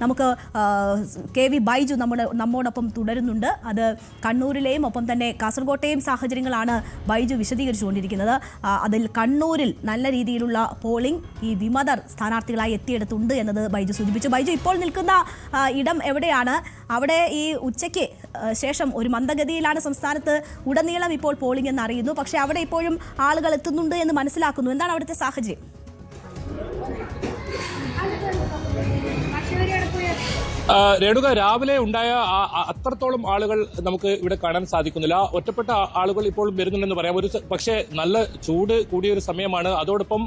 നമുക്ക് KV ബൈജു നമ്മോടൊപ്പം തുടരുന്നുണ്ട്. അത് കണ്ണൂരിലെയും ഒപ്പം തന്നെ കാസർകോട്ടെയും സാഹചര്യങ്ങളാണ് ബൈജു വിശദീകരിച്ചുകൊണ്ടിരിക്കുന്നത്. അതിൽ കണ്ണൂരിൽ നല്ല രീതിയിലുള്ള പോളിംഗ് ഈ വിമതർ സ്ഥാനാർത്ഥികളായി എത്തിയെടുത്തുണ്ട് എന്നത് ബൈജു സൂചിപ്പിച്ചു. ബൈജു, ഇപ്പോൾ നിൽക്കുന്ന ഇടം എവിടെയാണ്? അവിടെ ഈ ഉച്ചയ്ക്ക് ശേഷം ഒരു മന്ദഗതിയിലാണ് സംസ്ഥാനത്ത് ഉടനീളം ഇപ്പോൾ പോളിംഗ് എന്ന് അറിയുന്നു. പക്ഷേ അവിടെ ഇപ്പോഴും ആളുകൾ എത്തുന്നുണ്ട് എന്ന് മനസ്സിലാക്കുന്നു. എന്താണ് അവിടുത്തെ സാഹചര്യം? രേണുക, രാവിലെ ഉണ്ടായ അത്രത്തോളം ആളുകൾ നമുക്ക് ഇവിടെ കാണാൻ സാധിക്കുന്നില്ല. ഒറ്റപ്പെട്ട ആളുകൾ ഇപ്പോൾ വരുന്നുണ്ടെന്ന് പറയാം. പക്ഷേ നല്ല ചൂട് കൂടിയ ഒരു സമയമാണ്. അതോടൊപ്പം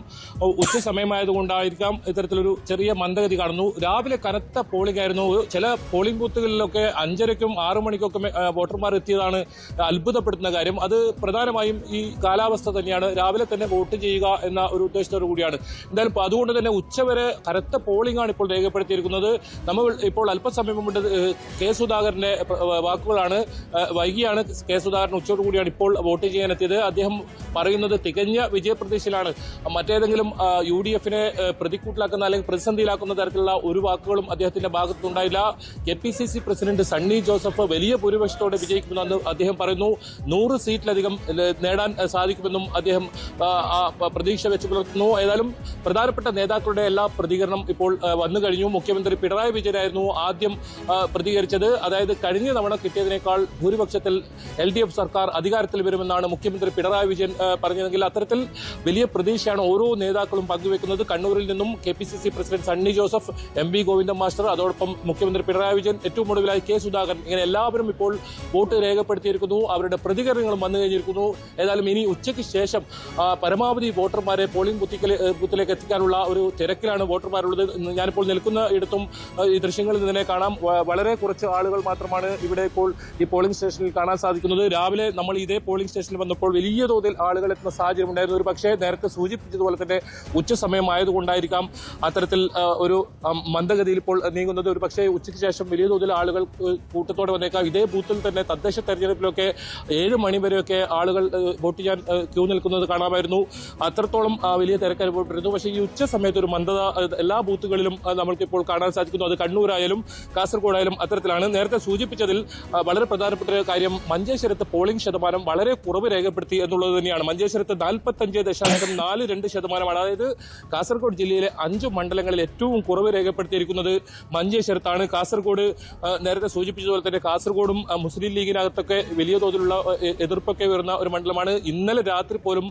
ഉച്ച സമയമായതുകൊണ്ടായിരിക്കാം ഇത്തരത്തിലൊരു ചെറിയ മന്ദഗതി കാണുന്നു. രാവിലെ കനത്ത പോളിംഗ് ആയിരുന്നു. ചില പോളിംഗ് ബൂത്തുകളിലൊക്കെ 5:30ക്കും 6 മണിക്കൊക്കെ വോട്ടർമാർ എത്തിയതാണ് അത്ഭുതപ്പെടുത്തുന്ന കാര്യം. അത് പ്രധാനമായും ഈ കാലാവസ്ഥ തന്നെയാണ്. രാവിലെ തന്നെ വോട്ട് ചെയ്യുക എന്ന ഒരു ഉദ്ദേശത്തോടു കൂടിയാണ്. എന്തായാലും അതുകൊണ്ട് തന്നെ ഉച്ചവരെ കനത്ത പോളിംഗ് ആണ് ഇപ്പോൾ രേഖപ്പെടുത്തിയിരിക്കുന്നത്. നമ്മൾ ഇപ്പോൾ അല്പസമയം മുമ്പ് കെ സുധാകരന്റെ വാക്കുകളാണ്. വൈകിയാണ് കെ സുധാകരൻ ഉച്ചയോടുകൂടിയാണ് ഇപ്പോൾ വോട്ട് ചെയ്യാനെത്തിയത്. അദ്ദേഹം പറയുന്നത് തികഞ്ഞ വിജയപ്രതീക്ഷയിലാണ്. മറ്റേതെങ്കിലും UDF-നെ പ്രതിക്കൂട്ടിലാക്കുന്ന അല്ലെങ്കിൽ പ്രതിസന്ധിയിലാക്കുന്ന തരത്തിലുള്ള ഒരു വാക്കുകളും അദ്ദേഹത്തിന്റെ ഭാഗത്തുണ്ടായില്ല. KPCC പ്രസിഡന്റ് സണ്ണി ജോസഫ് വലിയ ഭൂരിപക്ഷത്തോടെ വിജയിക്കുമെന്ന് അദ്ദേഹം പറയുന്നു. 100 സീറ്റിലധികം നേടാൻ സാധിക്കുമെന്നും അദ്ദേഹം പ്രതീക്ഷ വെച്ച് പുലർത്തുന്നു. ഏതായാലും പ്രധാനപ്പെട്ട നേതാക്കളുടെ എല്ലാ പ്രതികരണം ഇപ്പോൾ വന്നു കഴിഞ്ഞു. മുഖ്യമന്ത്രി പിണറായി വിജയനായിരുന്നു ആദ്യം പ്രതികരിച്ചത്. അതായത് കഴിഞ്ഞ തവണ കിട്ടിയതിനേക്കാൾ ഭൂരിപക്ഷത്തിൽ LDF സർക്കാർ അധികാരത്തിൽ വരുമെന്നാണ് മുഖ്യമന്ത്രി പിണറായി വിജയൻ പറഞ്ഞതെങ്കിൽ അത്തരത്തിൽ വലിയ പ്രതീക്ഷയാണ് ഓരോ നേതാക്കളും പങ്കുവെക്കുന്നത്. കണ്ണൂരിൽ നിന്നും KPCC president Sunny Joseph, MV Govindan master, അതോടൊപ്പം മുഖ്യമന്ത്രി പിണറായി വിജയൻ, ഏറ്റവും ഒടുവിലായി കെ സുധാകരൻ, ഇങ്ങനെ എല്ലാവരും ഇപ്പോൾ വോട്ട് രേഖപ്പെടുത്തിയിരിക്കുന്നു. അവരുടെ പ്രതികരണങ്ങളും വന്നു കഴിഞ്ഞിരിക്കുന്നു. ഏതായാലും ഇനി ഉച്ചയ്ക്ക് ശേഷം പരമാവധി വോട്ടർമാരെ പോളിംഗ് ബൂത്തിലേക്ക് എത്തിക്കാനുള്ള ഒരു തിരക്കിലാണ് വോട്ടർമാരുള്ളത്. ഞാനിപ്പോൾ നിൽക്കുന്ന ഇടത്തും ഈ ദൃശ്യങ്ങളിൽ തന്നെ കാണാം. വളരെ കുറച്ച് ആളുകൾ മാത്രമാണ് ഇവിടെ ഇപ്പോൾ ഈ പോളിംഗ് സ്റ്റേഷനിൽ കാണാൻ സാധിക്കുന്നത്. രാവിലെ നമ്മൾ ഇതേ പോളിംഗ് സ്റ്റേഷനിൽ വന്നപ്പോൾ വലിയ തോതിൽ ആളുകൾ എത്തുന്ന സാഹചര്യം ഉണ്ടായിരുന്നു. ഒരു പക്ഷേ നേരത്തെ സൂചിപ്പിച്ചതുപോലെ തന്നെ ഉച്ച സമയമായതുകൊണ്ടായിരിക്കാം അത്തരത്തിൽ ഒരു മന്ദഗതിയിൽ ഇപ്പോൾ നീങ്ങുന്നത്. ഒരു പക്ഷേ ഉച്ചയ്ക്ക് ശേഷം വലിയ തോതിൽ ആളുകൾ കൂട്ടത്തോടെ വന്നേക്കാം. ഇതേ ബൂത്തിൽ തന്നെ തദ്ദേശ തെരഞ്ഞെടുപ്പിലൊക്കെ 7 മണി വരെയൊക്കെ ആളുകൾ വോട്ട് ചെയ്യാൻ ക്യൂ നിൽക്കുന്നത് കാണാമായിരുന്നു. അത്രത്തോളം വലിയ തിരക്ക് അനുഭവപ്പെട്ടിരുന്നു. പക്ഷേ ഈ ഉച്ച സമയത്ത് ഒരു മന്ദത എല്ലാ ബൂത്തുകളിലും നമുക്കിപ്പോൾ കാണാൻ സാധിക്കുന്നു. അത് കണ്ണൂരായാലും കാസർഗോഡായാലും അത്തരത്തിലാണ്. നേരത്തെ സൂചിപ്പിച്ചതിൽ വളരെ പ്രധാനപ്പെട്ട ഒരു കാര്യം മഞ്ചേശ്വരത്ത് പോളിംഗ് ശതമാനം വളരെ കുറവ് രേഖപ്പെടുത്തി എന്നുള്ളത് തന്നെയാണ്. മഞ്ചേശ്വരത്ത് 45.42%. അതായത് കാസർഗോഡ് ജില്ലയിലെ 5 മണ്ഡലങ്ങളിൽ ഏറ്റവും കുറവ് രേഖപ്പെടുത്തിയിരിക്കുന്നത് മഞ്ചേശ്വരത്താണ്. കാസർഗോഡ് നേരത്തെ സൂചിപ്പിച്ചതുപോലെ തന്നെ കാസർഗോഡും മുസ്ലിം ലീഗിനകത്തൊക്കെ വലിയ തോതിലുള്ള എതിർപ്പൊക്കെ ഉയർന്ന ഒരു മണ്ഡലമാണ്. ഇന്നലെ രാത്രി പോലും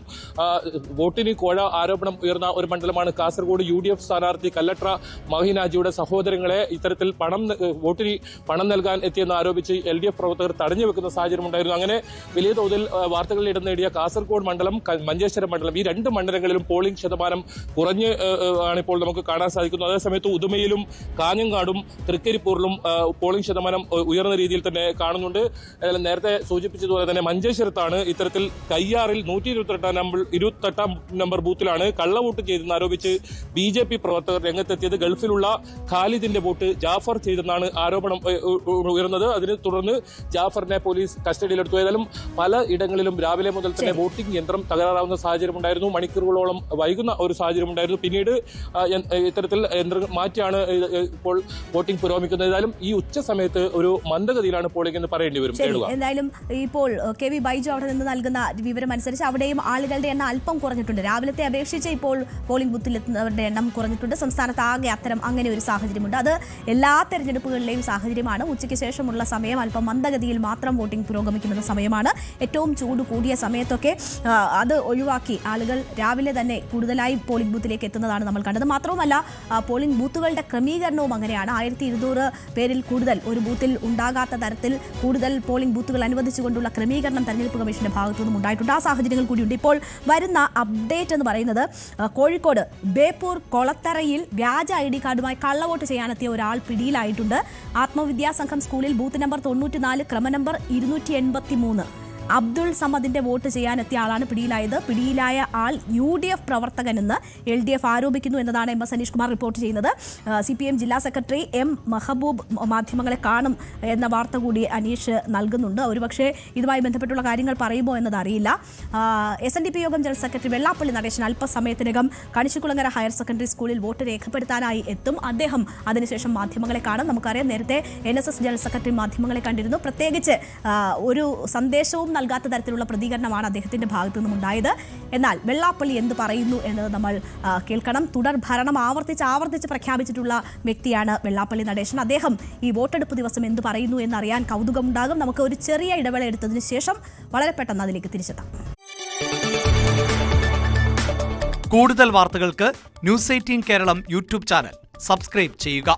വോട്ടിന് കോഴ ആരോപണം ഉയർന്ന ഒരു മണ്ഡലമാണ് കാസർഗോഡ്. UDF സ്ഥാനാർത്ഥി കല്ലട്ര മഹിനാജിയുടെ സഹോദരങ്ങളെ ഇത്തരത്തിൽ വോട്ടിന് പണം നൽകാൻ എത്തിയെന്ന് ആരോപിച്ച് LDF പ്രവർത്തകർ തടഞ്ഞു വെക്കുന്ന സാഹചര്യം ഉണ്ടായിരുന്നു. അങ്ങനെ വലിയ തോതിൽ വാർത്തകളിൽ ഇടം നേടിയ കാസർഗോഡ് മണ്ഡലം, മഞ്ചേശ്വരം മണ്ഡലം, ഈ 2 മണ്ഡലങ്ങളിലും പോളിംഗ് ശതമാനം കുറഞ്ഞ് ആണ് ഇപ്പോൾ നമുക്ക് കാണാൻ സാധിക്കുന്നത്. അതേസമയത്ത് ഉദുമയിലും കാഞ്ഞങ്ങാടും തൃക്കരിപ്പൂരിലും പോളിംഗ് ശതമാനം ഉയർന്ന രീതിയിൽ തന്നെ കാണുന്നുണ്ട്. നേരത്തെ സൂചിപ്പിച്ചതുപോലെ തന്നെ മഞ്ചേശ്വരത്താണ് ഇത്തരത്തിൽ കയ്യാറിൽ 128 നമ്പർ ബൂത്തിലാണ് കള്ളവോട്ട് ചെയ്തെന്ന് ആരോപിച്ച് BJP പ്രവർത്തകർ രംഗത്തെത്തിയത്. ഗൾഫിലുള്ള ഖാലിദിന്റെ വോട്ട് ജാഫർ ചെയ്തെന്നാണ് ആരോപണം ഉയർന്നത്. അതിനെ തുടർന്ന് ജാഫറിനെ പോലീസ് കസ്റ്റഡിയിലെടുത്തു. ഏതായാലും പല ഇടങ്ങളിലും രാവിലെ മുതൽ തന്നെ വോട്ടിംഗ് യന്ത്രം തകരാറാവുന്ന സാഹചര്യം ഉണ്ടായിരുന്നു. മണിക്കൂറുകളോളം വൈകുന്ന ഒരു സാഹചര്യം ഉണ്ടായിരുന്നു. പിന്നീട് ഇത്തരത്തിൽ യന്ത്രം മാറ്റിയാണ് ഇപ്പോൾ വോട്ടിംഗ് പുരോഗമിക്കുന്നത്. ഏതായാലും ഈ ഉച്ച സമയത്ത് ഒരു മന്ദഗതിയിലാണ് പോളിംഗ് എന്ന് പറയേണ്ടി വരും. എന്തായാലും ഇപ്പോൾ KV ബൈജു അവിടെ നിന്ന് നൽകുന്ന വിവരം അനുസരിച്ച് അവിടെയും ആളുകളുടെ എണ്ണം അല്പം കുറഞ്ഞിട്ടുണ്ട്. രാവിലത്തെ അപേക്ഷിച്ച് ഇപ്പോൾ പോളിംഗ് ബൂത്തിൽ എത്തുന്നവരുടെ എണ്ണം കുറഞ്ഞിട്ടുണ്ട്. സംസ്ഥാനത്ത് ആകെ അങ്ങനെ ഒരു സാഹചര്യമുണ്ട്. അത് എല്ലാ തെരഞ്ഞെടുപ്പുകളിലെയും സാഹചര്യമാണ്. ഉച്ചയ്ക്ക് ശേഷമുള്ള സമയം അല്പം മന്ദഗതിയിൽ മാത്രം വോട്ടിംഗ് പുരോഗമിക്കുന്ന സമയമാണ്. ഏറ്റവും ചൂട് കൂടിയ സമയത്തൊക്കെ അത് ഒഴിവാക്കി ആളുകൾ രാവിലെ തന്നെ കൂടുതലായി പോളിംഗ് ബൂത്തിലേക്ക് എത്തുന്നതാണ് നമ്മൾ കണ്ടത്. മാത്രവുമല്ല പോളിംഗ് ബൂത്തുകളുടെ ക്രമീകരണവും അങ്ങനെയാണ്. 1200 പേരിൽ കൂടുതൽ ഒരു ബൂത്തിൽ ഉണ്ടാകാത്ത തരത്തിൽ കൂടുതൽ പോളിംഗ് ബൂത്തുകൾ അനുവദിച്ചുകൊണ്ടുള്ള ക്രമീകരണം തെരഞ്ഞെടുപ്പ് കമ്മീഷന്റെ ഭാഗത്തുനിന്നും ഉണ്ടായിട്ടുണ്ട്. ആ സാഹചര്യങ്ങൾ കൂടിയുണ്ട്. ഇപ്പോൾ വരുന്ന അപ്ഡേറ്റ് എന്ന് പറയുന്നത് കോഴിക്കോട് ബേപ്പൂർ കൊളത്തറയിൽ വ്യാജ ID കാർഡുമായി കള്ളവോട്ട് ചെയ്യാനെത്തിയ ഒരാൾ പിടിയിലായിട്ടുണ്ട്. ആത്മവിദ്യാസംഘം സ്കൂളിൽ ബൂത്ത് നമ്പർ 94, ക്രമ നമ്പർ 283 അബ്ദുൾ സമദിന്റെ വോട്ട് ചെയ്യാനെത്തിയ ആളാണ് പിടിയിലായത്. പിടിയിലായ ആൾ UDF പ്രവർത്തകനെന്ന് LDF ആരോപിക്കുന്നു എന്നതാണ് MS അനീഷ് കുമാർ റിപ്പോർട്ട് ചെയ്യുന്നത്. CPM ജില്ലാ സെക്രട്ടറി M മെഹബൂബ് മാധ്യമങ്ങളെ കാണും എന്ന വാർത്ത കൂടി അനീഷ് നൽകുന്നുണ്ട്. ഒരുപക്ഷെ ഇതുമായി ബന്ധപ്പെട്ടുള്ള കാര്യങ്ങൾ പറയുമോ എന്നത് അറിയില്ല. SNDP യോഗം ജനറൽ സെക്രട്ടറി വെള്ളാപ്പള്ളി നടേശൻ അല്പസമയത്തിനകം കണിശുകുളങ്ങര ഹയർ സെക്കൻഡറി സ്കൂളിൽ വോട്ട് രേഖപ്പെടുത്താനായി എത്തും. അദ്ദേഹം അതിനുശേഷം മാധ്യമങ്ങളെ കാണും. നമുക്കറിയാം, നേരത്തെ NSS ജനറൽ സെക്രട്ടറി മാധ്യമങ്ങളെ കണ്ടിരുന്നു. പ്രത്യേകിച്ച് ഒരു സന്ദേശവും നൽകാത്ത തരത്തിലുള്ള പ്രതികരണമാണ് അദ്ദേഹത്തിന്റെ ഭാഗത്തു നിന്നും ഉണ്ടായത്. എന്നാൽ വെള്ളാപ്പള്ളി എന്ത് പറയുന്നു എന്നത് നമ്മൾ കേൾക്കണം. തുടർ ഭരണം ആവർത്തിച്ച് പ്രഖ്യാപിച്ചിട്ടുള്ള വ്യക്തിയാണ് വെള്ളാപ്പള്ളി നടേശൻ. അദ്ദേഹം ഈ വോട്ടെടുപ്പ് ദിവസം എന്ത് പറയുന്നു എന്നറിയാൻ കൗതുകമുണ്ടാകും. നമുക്ക് ഒരു ചെറിയ ഇടവേള എടുത്തതിന് ശേഷം വളരെ പെട്ടെന്ന് അതിലേക്ക് തിരിച്ചെത്താം. കൂടുതൽ വാർത്തകൾക്ക് News 18 Keralam YouTube channel subscribe ചെയ്യുക.